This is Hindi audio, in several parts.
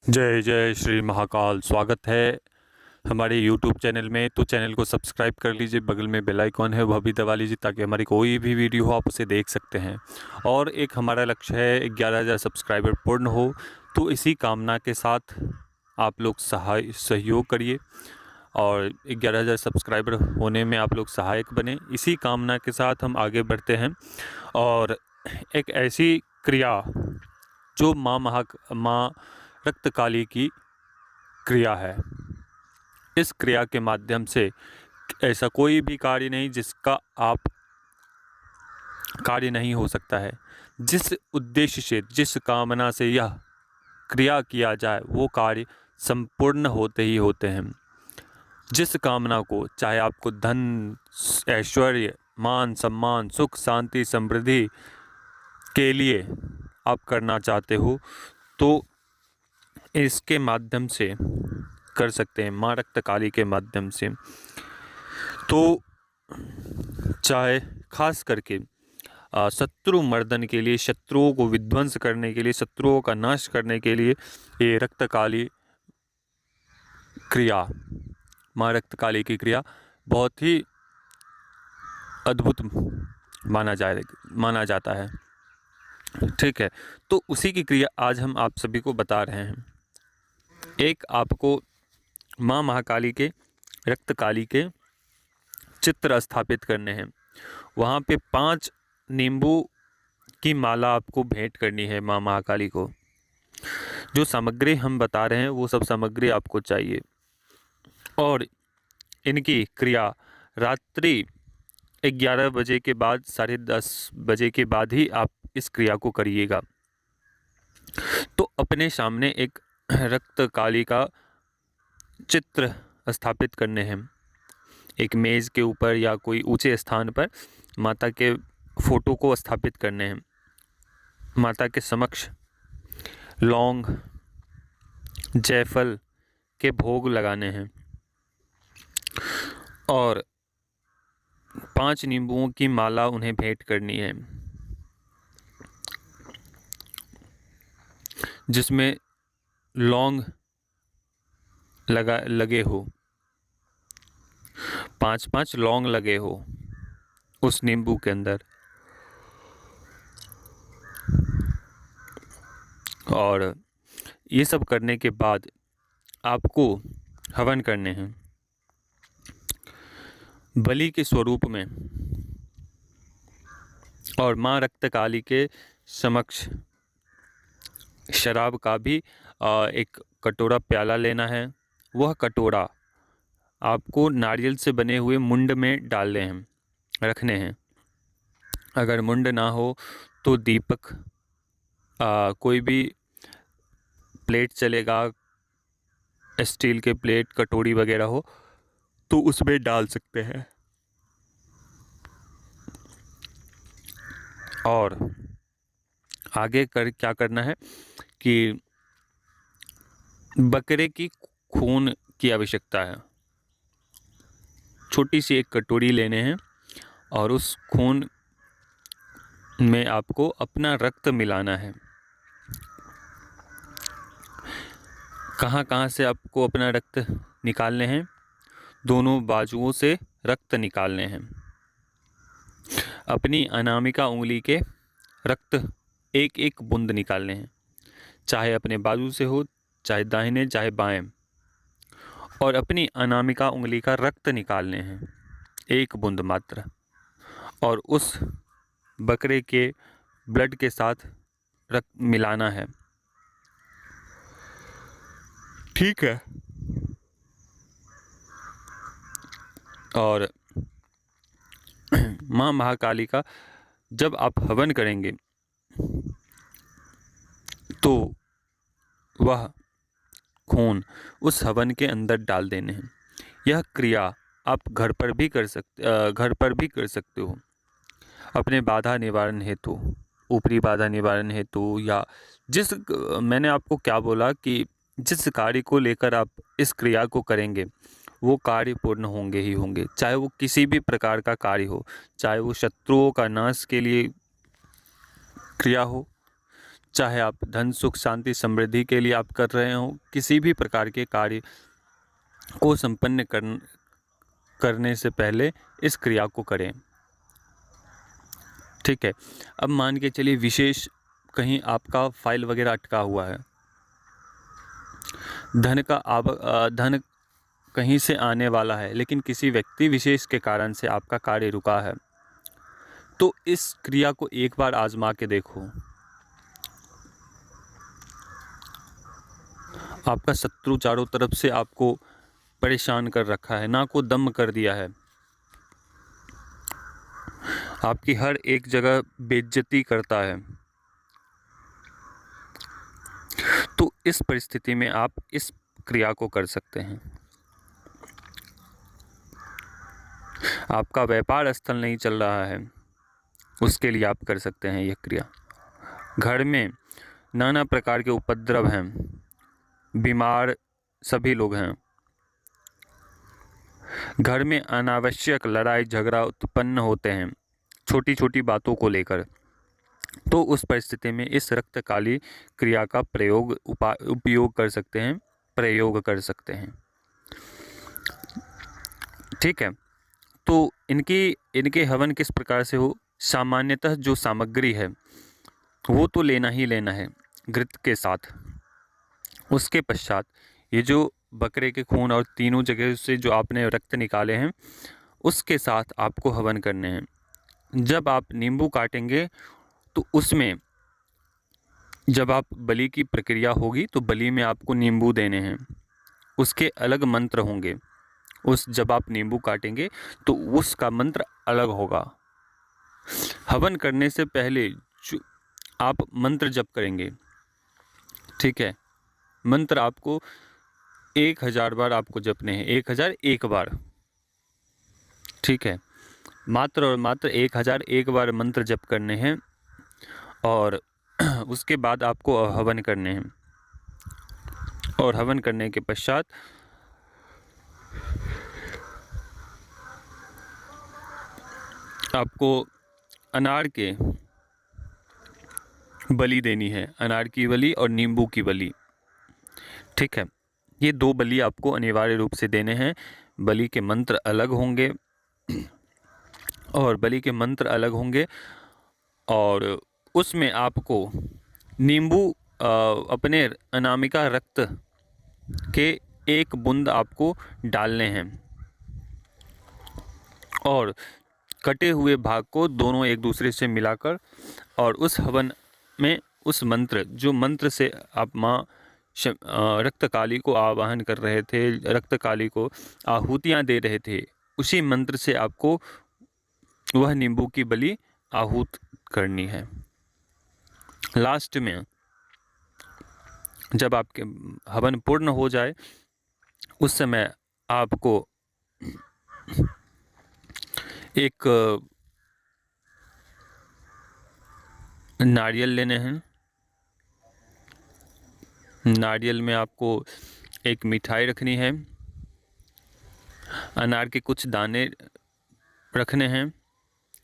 जय जय श्री महाकाल। स्वागत है हमारे YouTube चैनल में। तो चैनल को सब्सक्राइब कर लीजिए, बगल में बेल आइकॉन है वह भी दबा लीजिए ताकि हमारी कोई भी वीडियो हो आप उसे देख सकते हैं। और एक हमारा लक्ष्य है 11,000 सब्सक्राइबर पूर्ण हो, तो इसी कामना के साथ आप लोग सहयोग करिए और 11,000 सब्सक्राइबर होने में आप लोग सहायक बने। इसी कामना के साथ हम आगे बढ़ते हैं। और एक ऐसी क्रिया जो माँ रक्तकाली की क्रिया है, इस क्रिया के माध्यम से ऐसा कोई भी कार्य नहीं जिसका आप कार्य नहीं हो सकता है। जिस उद्देश्य से, जिस कामना से यह क्रिया किया जाए वो कार्य संपूर्ण होते ही होते हैं। जिस कामना को, चाहे आपको धन, ऐश्वर्य, मान सम्मान, सुख शांति समृद्धि के लिए आप करना चाहते हो, तो इसके माध्यम से कर सकते हैं, माँ रक्तकाली के माध्यम से। तो चाहे खास करके शत्रु मर्दन के लिए, शत्रुओं को विध्वंस करने के लिए, शत्रुओं का नाश करने के लिए ये रक्तकाली क्रिया, माँ रक्तकाली की क्रिया बहुत ही अद्भुत माना जाता है। ठीक है, तो उसी की क्रिया आज हम आप सभी को बता रहे हैं। एक आपको माँ महाकाली के, रक्तकाली के चित्र स्थापित करने हैं। वहाँ पे 5 नींबू की माला आपको भेंट करनी है माँ महाकाली को। जो सामग्री हम बता रहे हैं वो सब सामग्री आपको चाहिए। और इनकी क्रिया रात्रि 11 बजे के बाद, 10:30 बजे के बाद ही आप इस क्रिया को करिएगा। तो अपने सामने एक रक्तकाली का चित्र स्थापित करने हैं। एक मेज़ के ऊपर या कोई ऊंचे स्थान पर माता के फोटो को स्थापित करने हैं। माता के समक्ष लौंग, जायफल के भोग लगाने हैं और 5 नींबुओं की माला उन्हें भेंट करनी है, जिसमें लौंग लगे हो, 5-5 लौंग लगे हो उस नींबू के अंदर। और ये सब करने के बाद आपको हवन करने हैं बलि के स्वरूप में। और माँ रक्तकाली के समक्ष शराब का भी एक कटोरा प्याला लेना है। वह कटोरा आपको नारियल से बने हुए मुंड में डालने हैं, रखने हैं। अगर मुंड ना हो तो दीपक, कोई भी प्लेट चलेगा, स्टील के प्लेट, कटोरी वगैरह हो तो उसमें डाल सकते हैं। और आगे क्या करना है कि बकरे की खून की आवश्यकता है। छोटी सी एक कटोरी लेने हैं और उस खून में आपको अपना रक्त मिलाना है। कहाँ कहाँ से आपको अपना रक्त निकालने हैं? दोनों बाजुओं से रक्त निकालने हैं। अपनी अनामिका उंगली के रक्त एक एक बूंद निकालने हैं, चाहे अपने बाजू से हो, चाहे दाहिने चाहे बाएं। और अपनी अनामिका उंगली का रक्त निकालने हैं, एक बूंद मात्र, और उस बकरे के ब्लड के साथ रक्त मिलाना है। ठीक है। और माँ महाकाली का जब आप हवन करेंगे तो वह खून उस हवन के अंदर डाल देने हैं। यह क्रिया आप घर पर भी कर सकते हो, अपने बाधा निवारण हेतु, ऊपरी बाधा निवारण हेतु, या मैंने आपको क्या बोला कि जिस कार्य को लेकर आप इस क्रिया को करेंगे वो कार्य पूर्ण होंगे ही होंगे। चाहे वो किसी भी प्रकार का कार्य हो, चाहे वो शत्रुओं का नाश के लिए क्रिया हो, चाहे आप धन सुख शांति समृद्धि के लिए आप कर रहे हो, किसी भी प्रकार के कार्य को संपन्न करने से पहले इस क्रिया को करें। ठीक है। अब मान के चलिए विशेष कहीं आपका फाइल वगैरह अटका हुआ है, धन कहीं से आने वाला है, लेकिन किसी व्यक्ति विशेष के कारण से आपका कार्य रुका है, तो इस क्रिया को एक बार आजमा के देखो। आपका शत्रु चारों तरफ से आपको परेशान कर रखा है, ना को दम कर दिया है, आपकी हर एक जगह बेइज्जती करता है, तो इस परिस्थिति में आप इस क्रिया को कर सकते हैं। आपका व्यापार स्थल नहीं चल रहा है, उसके लिए आप कर सकते हैं यह क्रिया। घर में नाना प्रकार के उपद्रव हैं, बीमार सभी लोग हैं, घर में अनावश्यक लड़ाई झगड़ा उत्पन्न होते हैं छोटी छोटी बातों को लेकर, तो उस परिस्थिति में इस रक्तकाली क्रिया का उपयोग कर सकते हैं, प्रयोग कर सकते हैं। ठीक है। तो इनके हवन किस प्रकार से हो? सामान्यतः जो सामग्री है वो तो लेना ही लेना है घृत के साथ। उसके पश्चात ये जो बकरे के खून और तीनों जगह से जो आपने रक्त निकाले हैं उसके साथ आपको हवन करने हैं। जब आप नींबू काटेंगे तो उसमें जब आप बलि की प्रक्रिया होगी तो बलि में आपको नींबू देने हैं, उसके अलग मंत्र होंगे। जब आप नींबू काटेंगे तो उसका मंत्र अलग होगा। हवन करने से पहले जो आप मंत्र जप करेंगे, ठीक है, मंत्र आपको 1000 बार आपको जपने हैं, 1001 बार। ठीक है, मात्र और मात्र 1001 बार मंत्र जप करने हैं और उसके बाद आपको हवन करने हैं। और हवन करने के पश्चात आपको अनार के बलि देनी है, अनार की बलि और नींबू की बलि। ठीक है, ये 2 बलि आपको अनिवार्य रूप से देने हैं। बलि के मंत्र अलग होंगे और उसमें आपको नींबू अपने अनामिका रक्त के 1 बूंद आपको डालने हैं और कटे हुए भाग को दोनों एक दूसरे से मिलाकर और उस हवन में उस मंत्र जो मंत्र से आप माँ रक्तकाली को आवाहन कर रहे थे, रक्तकाली को आहुतियाँ दे रहे थे, उसी मंत्र से आपको वह नींबू की बलि आहूत करनी है। लास्ट में जब आपके हवन पूर्ण हो जाए उस समय आपको एक नारियल लेने हैं। नारियल में आपको एक मिठाई रखनी है, अनार के कुछ दाने रखने हैं,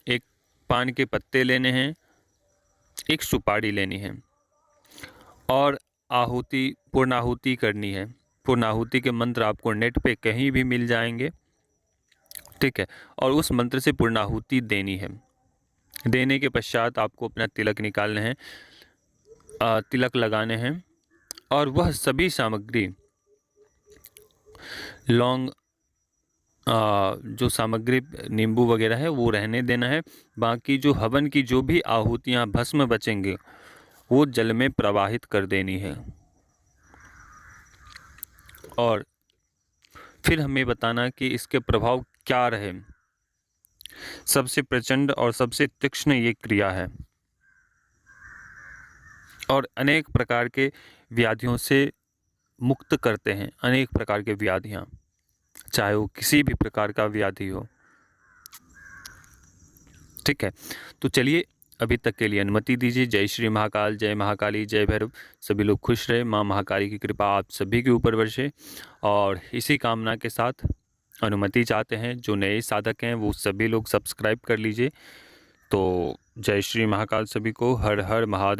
एक पान के पत्ते लेने हैं, एक सुपारी लेनी है और पूर्णाहुति करनी है। पूर्णाहुति के मंत्र आपको नेट पे कहीं भी मिल जाएंगे। ठीक है, और उस मंत्र से पूर्णाहुति देनी है। देने के पश्चात आपको अपना तिलक निकालने हैं, तिलक लगाने हैं और वह सभी सामग्री लौंग जो सामग्री नींबू वगैरह है वो रहने देना है। बाकी जो हवन की जो भी आहुतियाँ भस्म बचेंगे वो जल में प्रवाहित कर देनी है और फिर हमें बताना कि इसके प्रभाव क्या रहे। सबसे प्रचंड और सबसे तीक्ष्ण ये क्रिया है और अनेक प्रकार के व्याधियों से मुक्त करते हैं। अनेक प्रकार के व्याधियाँ, चाहे वो किसी भी प्रकार का व्याधि हो। ठीक है, तो चलिए अभी तक के लिए अनुमति दीजिए। जय श्री महाकाल, जय महाकाली, जय भैरव। सभी लोग खुश रहे, माँ महाकाली की कृपा आप सभी के ऊपर बरसे और इसी कामना के साथ अनुमति चाहते हैं जो नए साधक हैं वो सभी लोग सब्सक्राइब कर लीजिए। तो जय श्री महाकाल, सभी को हर हर महादेव।